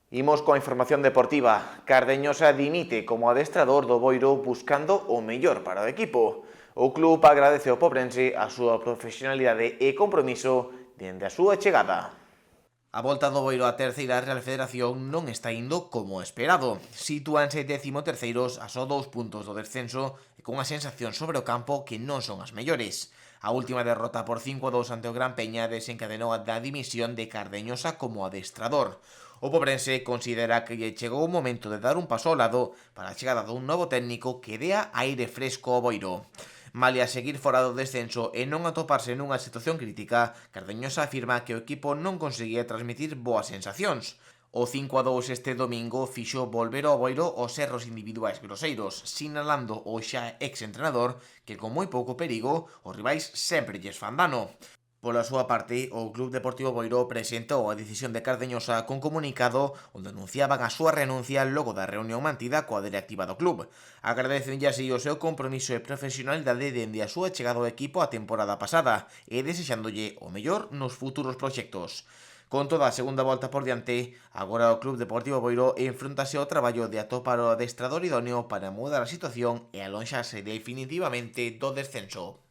Imos coa información deportiva. Cardeñosa dimite como adestrador do Boiro buscando o mellor para o equipo. O club agradece ao Pobrense a súa profesionalidade e compromiso dende a súa chegada. A volta do Boiro á terceira Real Federación non está indo como esperado. Sitúanse 13º a só 2 puntos do descenso e cunha sensación sobre o campo que non son as mellores. A última derrota por 5-2 ante o Gran Peña desencadenou a dimisión de Cardeñosa como adestrador. O Pobrense considera que lle chegou o momento de dar un paso ao lado para a chegada dun novo técnico que dea aire fresco ao Boiro. Malia seguir fora do descenso e non atoparse nunha situación crítica, Cardeñosa afirma que o equipo non conseguía transmitir boas sensacións. O 5-2 este domingo fixo volver ao Boiro os erros individuais groseiros, sinalando o xa ex-entrenador que con moi pouco perigo os rivais sempre lles fan dano. Pola súa parte, o Club Deportivo Boiro presentou a decisión de Cardeñosa cun comunicado onde anunciaban a súa renuncia logo da reunión mantida coa directiva do club. Agradecenlle así o seu compromiso e profesionalidade dende a súa chegada ao equipo a temporada pasada e desexándolle o mellor nos futuros proxectos. Con toda a segunda volta por diante, agora o Club Deportivo Boiro enfrontase ao traballo de atopar o adestrador idóneo para mudar a situación e alonxarse definitivamente do descenso.